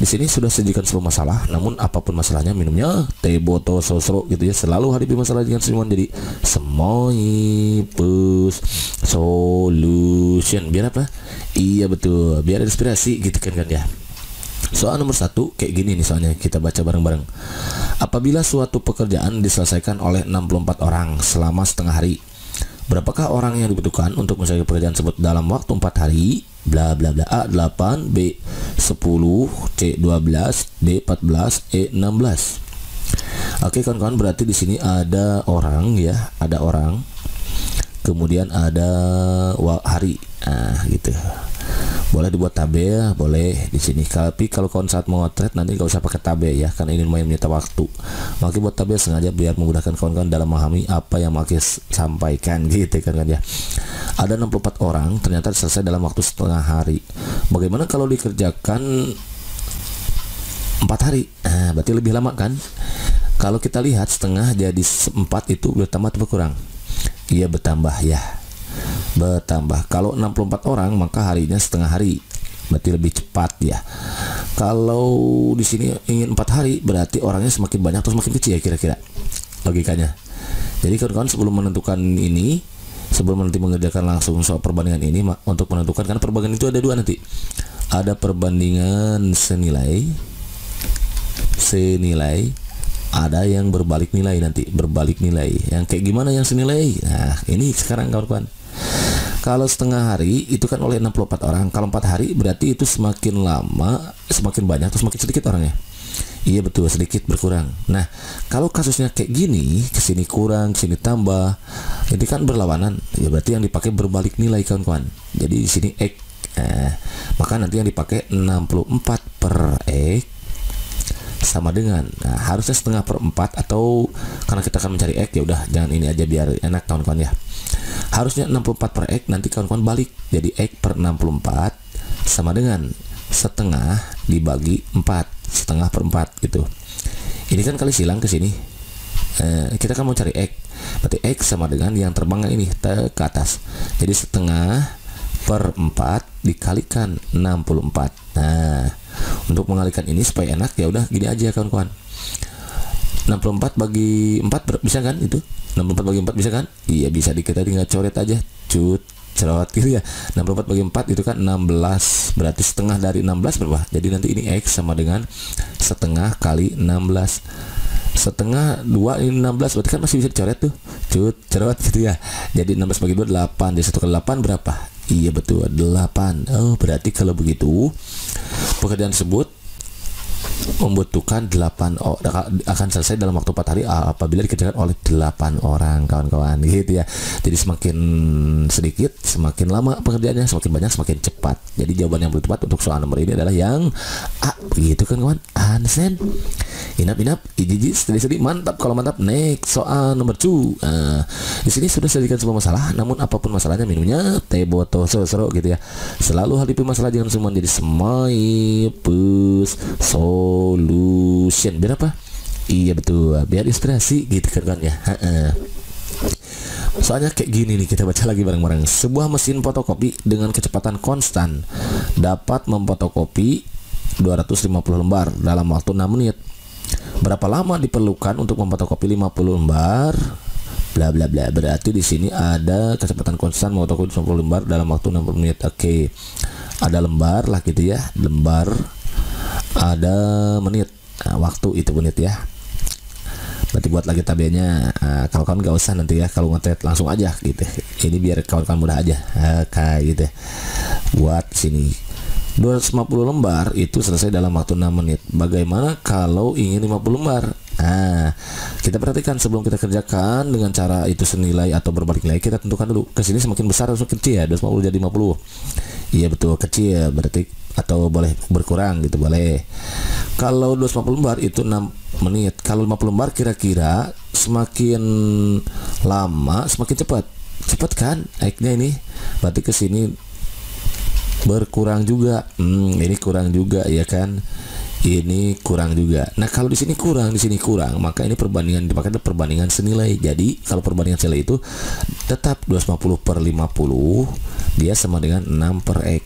Di sini sudah sajikan sebuah masalah, namun apapun masalahnya minumnya teh botol sosro gitu ya. Selalu hadapi masalah dengan senyuman. Jadi semuanya plus solution. Biar apa? Iya betul, biar inspirasi gitu kan ya. Soal nomor 1 kayak gini nih, soalnya kita baca bareng-bareng. Apabila suatu pekerjaan diselesaikan oleh 64 orang selama setengah hari, berapakah orang yang dibutuhkan untuk menyelesaikan pekerjaan tersebut dalam waktu 4 hari? Bla bla bla. A 8, B 10, C 12, D 14, E 16. Oke kawan-kawan, berarti di sini ada orang ya, ada orang. Kemudian ada hari. Nah, gitu. Boleh dibuat tabel, boleh di sini. Tapi kalau kawan saat mau trade nanti gak usah pakai tabel ya, karena ini lumayan menyita waktu. Maka buat tabel sengaja biar memudahkan kawan-kawan dalam memahami apa yang Maki sampaikan gitu kan ya. Ada 64 orang ternyata selesai dalam waktu setengah hari. Bagaimana kalau dikerjakan 4 hari? Nah, berarti lebih lama kan? Kalau kita lihat setengah jadi 4 itu bertambah atau berkurang? Iya bertambah ya. Bertambah. Kalau 64 orang maka harinya setengah hari, berarti lebih cepat ya. Kalau di sini ingin 4 hari berarti orangnya semakin banyak atau semakin kecil ya kira-kira logikanya. Jadi kawan-kawan sebelum menentukan ini, sebelum nanti mengerjakan langsung soal perbandingan ini, untuk menentukan, karena perbandingan itu ada dua nanti. Ada perbandingan senilai, ada yang berbalik nilai nanti, berbalik nilai. Yang kayak gimana yang senilai? Nah, ini sekarang kawan-kawan. Kalau setengah hari itu kan oleh 64 orang. Kalau 4 hari berarti itu semakin lama semakin banyak atau semakin sedikit orangnya? Iya betul, sedikit berkurang. Nah, kalau kasusnya kayak gini, kesini kurang, kesini tambah, ini kan berlawanan. Ya berarti yang dipakai berbalik nilai kawan-kawan. Jadi di sini X. Maka nanti yang dipakai 64 per X sama dengan, nah, harusnya setengah per 4, atau karena kita akan mencari X ya udah jangan ini aja biar enak kawan-kawan ya. Harusnya 64 per X, nanti kawan-kawan balik jadi X per 64 sama dengan setengah dibagi 4, setengah per 4 gitu. Ini kan kali silang ke sini. Kita kan mau cari X, berarti X sama dengan yang terbang ini ke atas. Jadi setengah per 4 dikalikan 64. Nah, untuk mengalikan ini supaya enak ya udah gini aja kawan-kawan. 64 bagi 4 bisa kan itu? 64 bagi 4 bisa kan? Iya bisa, kita tinggal coret aja. Cerot gitu ya. 64 bagi 4 itu kan 16. Berarti setengah dari 16 berapa? Jadi nanti ini X sama dengan setengah kali 16. Setengah 2 ini 16, berarti kan masih bisa dicoret tuh. Cerot gitu ya. Jadi 16 bagi 2 8. Jadi 1 kali 8 berapa? Iya betul 8. Oh berarti kalau begitu pekerjaan tersebut membutuhkan 8 akan selesai dalam waktu 4 hari apabila dikerjakan oleh 8 orang kawan-kawan gitu ya. Jadi semakin sedikit semakin lama pekerjaannya, semakin banyak semakin cepat. Jadi jawaban yang tepat untuk soal nomor ini adalah yang A. Begitu kan kawan? Ansen inap iji sedih mantap. Kalau mantap next soal nomor 2. Di sini sudah sajikan sebuah masalah, namun apapun masalahnya minumnya teh botol seru gitu ya. Selalu hadapi masalah jangan semua jadi semai plus solution. Biar apa? Iya betul, biar inspirasi gitu kan ya. Soalnya kayak gini nih, kita baca lagi bareng-bareng. Sebuah mesin fotokopi dengan kecepatan konstan dapat memfotokopi 250 lembar dalam waktu 6 menit. Berapa lama diperlukan untuk memfotokopi 50 lembar? Bla bla bla. Berarti di sini ada kecepatan konstan memfotokopi 50 lembar dalam waktu 60 menit. Oke. Ada lembar lah gitu ya. Lembar, ada menit. Nah, waktu itu menit ya. Berarti buat lagi tabelnya. Kalau kawan gak usah nanti ya, kalau nge-trade langsung aja gitu. Ini biar kawan-kawan mudah aja. Kayak gitu. Buat sini 250 lembar itu selesai dalam waktu 6 menit. Bagaimana kalau ingin 50 lembar? Nah, kita perhatikan sebelum kita kerjakan dengan cara itu senilai atau berbalik nilai, kita tentukan dulu kesini semakin besar atau semakin kecil ya. 250 jadi 50. Iya betul, kecil berarti, atau boleh berkurang gitu, boleh. Kalau 250 lembar itu 6 menit. Kalau 50 lembar kira-kira semakin lama semakin cepat. Cepat kan naiknya ini. Berarti kesini berkurang juga. Ini kurang juga ya kan. Ini kurang juga. Nah, kalau di sini kurang, di sini kurang, maka ini perbandingan dipakai perbandingan senilai. Jadi, kalau perbandingan senilai itu tetap 250 per 50 dia sama dengan 6 per X.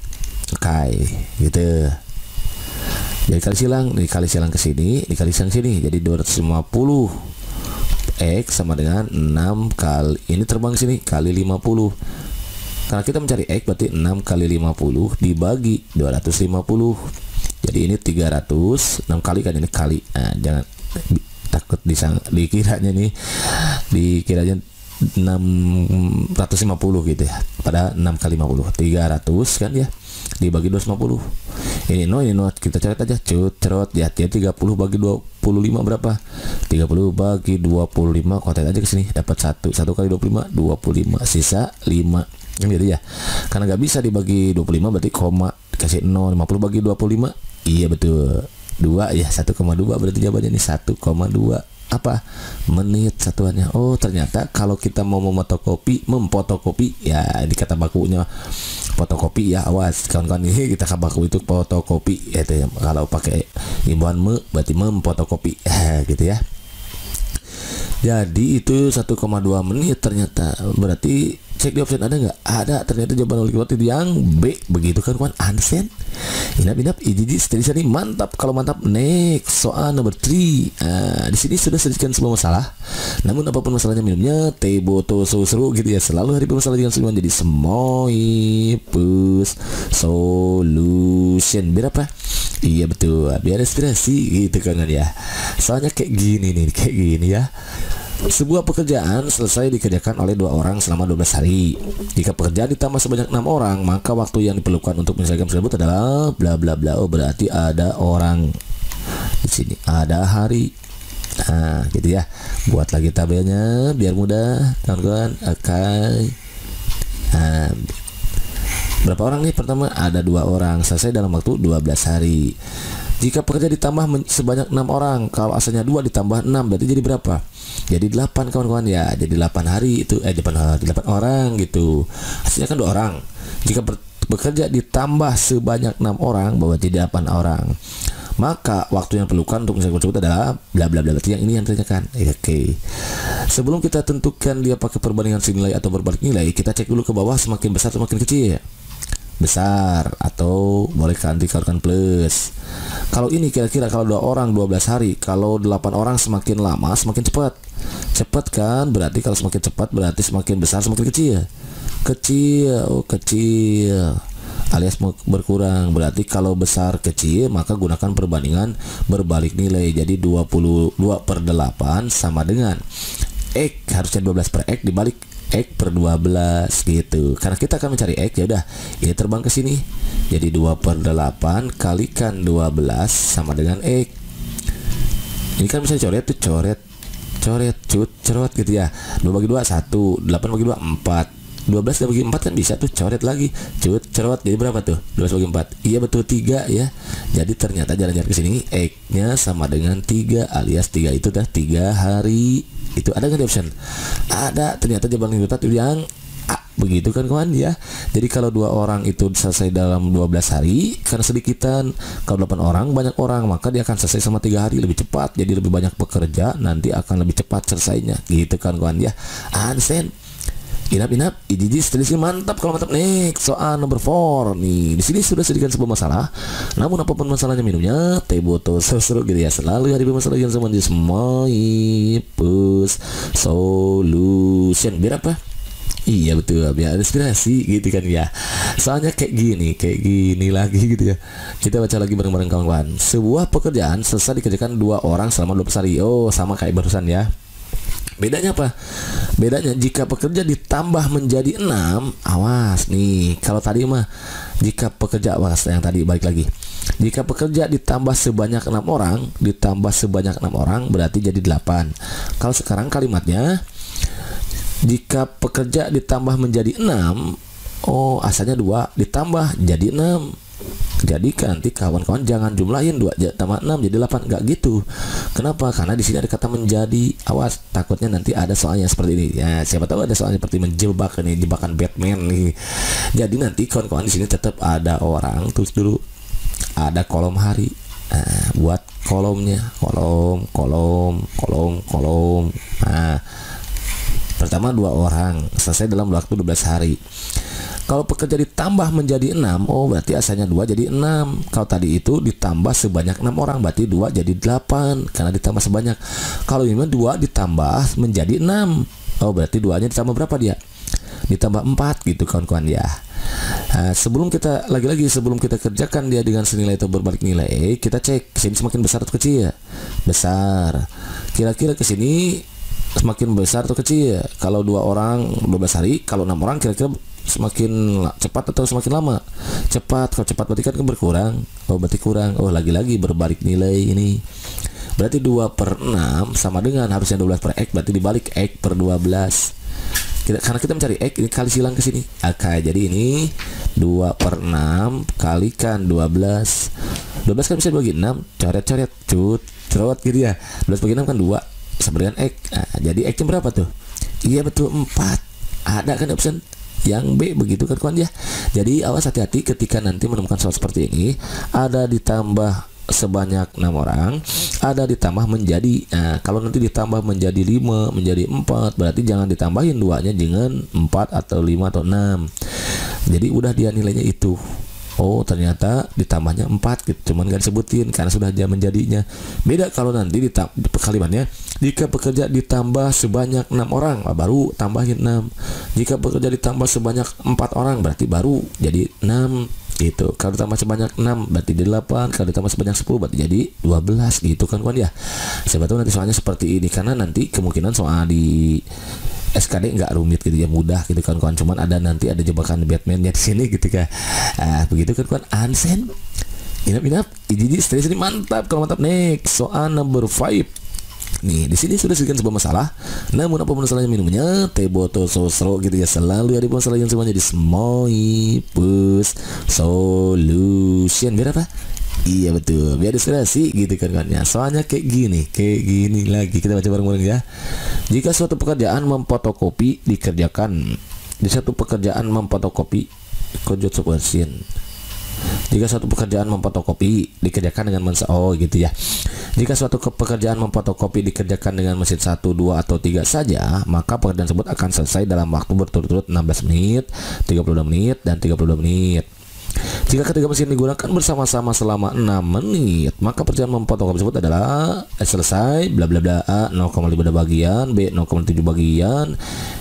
Oke, gitu. Jadi kali silang, dikali silang ke sini, dikali silang sini, jadi 250 X sama dengan 6 kali, ini terbang sini kali 50. Karena kita mencari X berarti 6 kali 50 dibagi 250. Jadi ini 300, 6 kali kan ini kali. Nah, jangan takut dikiranya nih, dikiranya 650 gitu ya. Pada 6 kali 50, 300 kan ya. Dibagi 250. Ini no kita coret aja, cerot ya. 30 bagi 25 berapa? 30 bagi 25, kotak aja ke sini dapat 1 kali 25 sisa 5 kan gitu ya. Karena nggak bisa dibagi 25 berarti koma kasih 0. 50 bagi 25, iya betul 2 ya, 1,2 berarti jawabannya ini 1,2 apa menit satuannya. Oh ternyata kalau kita mau memfotokopi ya, di kata bakunya fotokopi ya, awas kawan-kawan, ini kita baku itu fotokopi ya, itu ya. Kalau pakai himbauan berarti memfotokopi gitu ya. Jadi itu 1,2 menit ternyata. Berarti cek di option ada nggak? Ada, ternyata jawaban oleh itu yang B. Begitu kan kawan, Ansen. Inap ijiji seterusnya nih, mantap. Kalau mantap, next soal nomor 3. Di sini sudah sedikit sebuah masalah. Namun apapun masalahnya, minumnya teh botol seru gitu ya. Selalu hari bermasalah dengan semua, jadi Semoipus solution. Biar apa? Iya betul, biar inspirasi gitu kan ya. Soalnya kayak gini nih, kayak gini ya. Sebuah pekerjaan selesai dikerjakan oleh 2 orang selama 12 hari. Jika pekerjaan ditambah sebanyak 6 orang, maka waktu yang diperlukan untuk menyelesaikan tersebut adalah bla bla bla. Oh, berarti ada orang di sini, ada hari. Nah, gitu ya. Buat lagi tabelnya biar mudah, kawan-kawan. Oke. Nah, berapa orang nih? Pertama ada 2 orang, selesai dalam waktu 12 hari. Jika pekerja ditambah sebanyak 6 orang, kalau asalnya 2 ditambah 6 berarti jadi berapa? Jadi 8 kawan-kawan ya. Jadi 8 hari itu 8 orang gitu. Hasilnya kan 2 orang. Jika bekerja ditambah sebanyak 6 orang berarti 8 orang. Maka waktu yang perlukan untuk menyelesaikan tersebut adalah bla bla bla. Yang ini yang ditanyakan. Oke. Sebelum kita tentukan dia pakai perbandingan nilai atau berbalik nilai, kita cek dulu ke bawah semakin besar semakin kecil. Besar atau boleh dikalikan plus. Kalau ini kira-kira kalau 2 orang 12 hari, kalau 8 orang semakin lama semakin cepat. Cepat kan? Berarti kalau semakin cepat berarti semakin besar semakin kecil. Kecil alias berkurang. Berarti kalau besar kecil maka gunakan perbandingan berbalik nilai. Jadi 22/8 sama dengan X, harusnya 12 per X dibalik X per 12 gitu. Karena kita akan mencari X, ya udah ini terbang ke sini. Jadi 2/8 kalikan 12 sama dengan X. Ini kan bisa coret tuh, coret gitu ya. 2 bagi 2 1, 8 bagi 2 4, 12 bagi 4 kan bisa tuh coret lagi. Cerot jadi berapa tuh? 12 bagi 4. Iya betul 3 ya. Jadi ternyata jalan-jalan ke sini X-nya sama dengan 3 alias 3 itu dah 3 hari. Itu ada nggak di option? Ada, ternyata jawaban yang A. Begitu kan kawan ya. Jadi kalau 2 orang itu selesai dalam 12 hari, karena sedikitan. Kalau 8 orang banyak orang, maka dia akan selesai sama 3 hari, lebih cepat. Jadi lebih banyak pekerja, nanti akan lebih cepat selesainya. Gitu kan kawan ya. Ansen. Inap ijiji seterusnya mantap. Kalau mantap, next soal nomor 4 nih. Di sini sudah sedikit sebuah masalah. Namun apapun masalahnya, minumnya teh botol seru gitu ya. Selalu hari bermasalah yang sama di Semoipus solution. Biar apa? Iya betul, biar inspirasi gitu kan ya. Soalnya kayak gini lagi gitu ya. Kita baca lagi bareng-bareng kawan-kawan. Sebuah pekerjaan selesai dikerjakan 2 orang selama 12 hari. Oh, sama kayak barusan ya. Bedanya apa? Bedanya jika pekerja ditambah menjadi 6, awas nih. Kalau tadi mah jika pekerja, awas yang tadi balik lagi. Jika pekerja ditambah sebanyak 6 orang berarti jadi 8. Kalau sekarang kalimatnya jika pekerja ditambah menjadi 6, oh asalnya 2 ditambah jadi 6. Jadi nanti kawan-kawan jangan jumlahin 2 tambah 6 jadi 8, enggak gitu. Kenapa? Karena di sini ada kata menjadi. Awas, takutnya nanti ada soalnya seperti ini. Ya, siapa tahu ada soalnya seperti menjebak nih, jebakan Batman nih. Jadi nanti kawan-kawan di sini tetap ada orang, terus dulu ada kolom hari. Nah, buat kolomnya, kolom. Nah, pertama 2 orang selesai dalam waktu 12 hari. Kalau pekerja ditambah menjadi 6, oh berarti asalnya 2 jadi 6. Kalau tadi itu ditambah sebanyak 6 orang, berarti 2 jadi 8 karena ditambah sebanyak. Kalau ini 2 ditambah menjadi 6, oh berarti 2-nya ditambah berapa dia? Ditambah 4 gitu kawan-kawan ya. Nah, sebelum kita sebelum kita kerjakan dia dengan senilai atau berbalik nilai, kita cek sini semakin besar atau kecil. Besar. Kira-kira ke sini semakin besar atau kecil? Kalau 2 orang 12 hari, kalau 6 orang kira-kira semakin cepat atau semakin lama? Cepat. Kalau cepat berarti kan berkurang. Oh berarti kurang. Oh lagi-lagi berbalik nilai ini. Berarti 2/6 sama dengan harusnya 12 per X, berarti dibalik X per 12. Karena kita mencari X, ini kali silang ke sini. Oke, jadi ini 2/6 kalikan 12. 12 kan bisa dibagi 6, coret-coret, cerot gitu ya. 12 bagi 6 kan 2 sama dengan X. Nah, jadi X-nya berapa tuh? Iya betul 4. Ada kan option yang B begitu kan kawan ya. Jadi awas hati-hati ketika nanti menemukan soal seperti ini, ada ditambah sebanyak 6 orang, ada ditambah menjadi, nah kalau nanti ditambah menjadi 5 menjadi 4, berarti jangan ditambahin 2-nya dengan 4 atau 5 atau 6. Jadi udah dia nilainya itu. Oh ternyata ditambahnya 4 gitu, cuman gak disebutin karena sudah dia menjadinya. Beda kalau nanti kalimatnya, jika pekerja ditambah sebanyak 6 orang, baru tambahin 6. Jika pekerja ditambah sebanyak 4 orang, berarti baru jadi 6 gitu. Kalau ditambah sebanyak 6 berarti 8, kalau ditambah sebanyak 10 berarti jadi 12 gitu kan kawan ya. Siapa tahu nanti soalnya seperti ini, karena nanti kemungkinan soal di SKD nggak rumit gitu ya, mudah gitu kan kawan. Cuman ada nanti ada jebakan Batman-nya di sini gitu kan. Begitu kan kawan. Ansen. Inap. Jadi stress ini mantap. Kalau mantap, next soal number 5. Nih, di sini sudah disebutkan sebuah masalah. Namun apa masalahnya minumnya? Teh botol sosro gitu ya. Selalu ada masalah yang semuanya di Smoipus Solution. Biar apa? Iya betul, biar inspirasi gitu kan ya. Soalnya kayak gini lagi. Kita baca bareng-bareng ya. Jika suatu pekerjaan memfotokopi dikerjakan, di satu pekerjaan memfotokopi kojot sepersin. Jika suatu pekerjaan memfotokopi dikerjakan dengan mesin, oh gitu ya. Jika suatu pekerjaan memfotokopi dikerjakan dengan mesin 1, 2 atau 3 saja, maka pekerjaan tersebut akan selesai dalam waktu berturut-turut 16 menit, 32 menit dan 32 menit. Jika ketiga mesin digunakan bersama-sama selama 6 menit, maka perjalanan memfotokopi tersebut adalah selesai bla bla bla. A 0,5 bagian, B 0,7 bagian,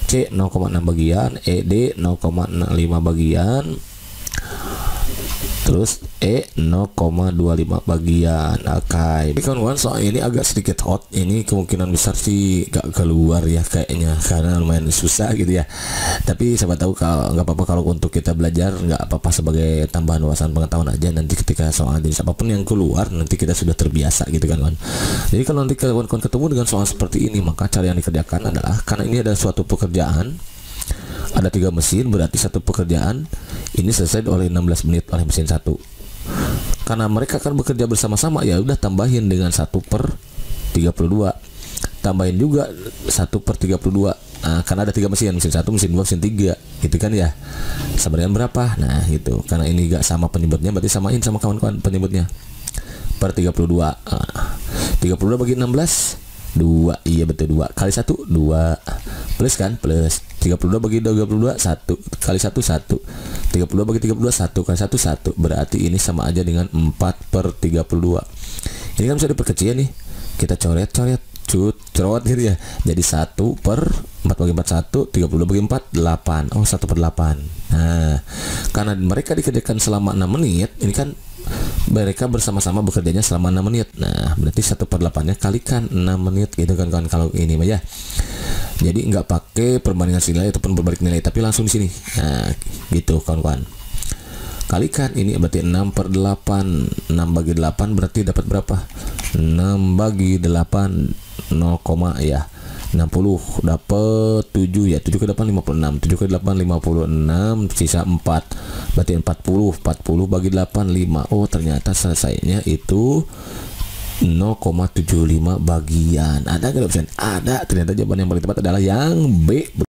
C 0,6 bagian, E D 0,5 bagian, terus E 0,25 bagian. Oke. Ini kawan-kawan soal ini agak sedikit hot. Ini kemungkinan besar sih gak keluar ya kayaknya, karena lumayan susah gitu ya. Tapi siapa tahu kalau nggak apa-apa, kalau untuk kita belajar nggak apa-apa sebagai tambahan wawasan pengetahuan aja. Nanti ketika soal jenis apapun yang keluar, nanti kita sudah terbiasa gitu kan kawan. Jadi kalau nanti kawan-kawan ketemu dengan soal seperti ini, maka cara yang dikerjakan adalah, karena ini adalah suatu pekerjaan, ada 3 mesin, berarti satu pekerjaan ini selesai oleh 16 menit oleh mesin 1. Karena mereka akan bekerja bersama-sama, ya udah tambahin dengan 1/32. Tambahin juga 1/32. Nah, karena ada 3 mesin, mesin 1, mesin 2, mesin 3 gitu kan ya. Sama dengan berapa? Nah gitu. Karena ini gak sama penyebutnya, berarti samain sama kawan-kawan penyebutnya per 32. 32 bagi 16 2, iya betul 2 kali 1 2 plus kan, plus 32 bagi 32 1 kali 1 1, 32 bagi 32 1 kali 1 1, berarti ini sama aja dengan 4/32. Ini kan bisa diperkecil nih, kita coret-coret cerot gitu ya, jadi 1/4 bagi 4 1, 32 bagi 4 8, oh 1/8. Nah karena mereka dikerjakan selama 6 menit, ini kan mereka bersama-sama bekerjanya selama 6 menit. Nah berarti 1/8 nya kalikan 6 menit gitu kan kawan. Kalau ini mah ya, jadi nggak pakai perbandingan nilai ataupun berbalik nilai, tapi langsung di sini. Nah gitu kawan-kawan, kalikan ini berarti 6/8. 6 bagi 8 berarti dapat berapa? 6 bagi 8 0, ya 60, dapat 7 ya. 7 ke 8 56, 7 ke 8 56, sisa 4, berarti 40 bagi 8 5. Oh ternyata selesainya itu 0,75 bagian. Ada nggak option? Ada. Ternyata jawaban yang paling tepat adalah yang B.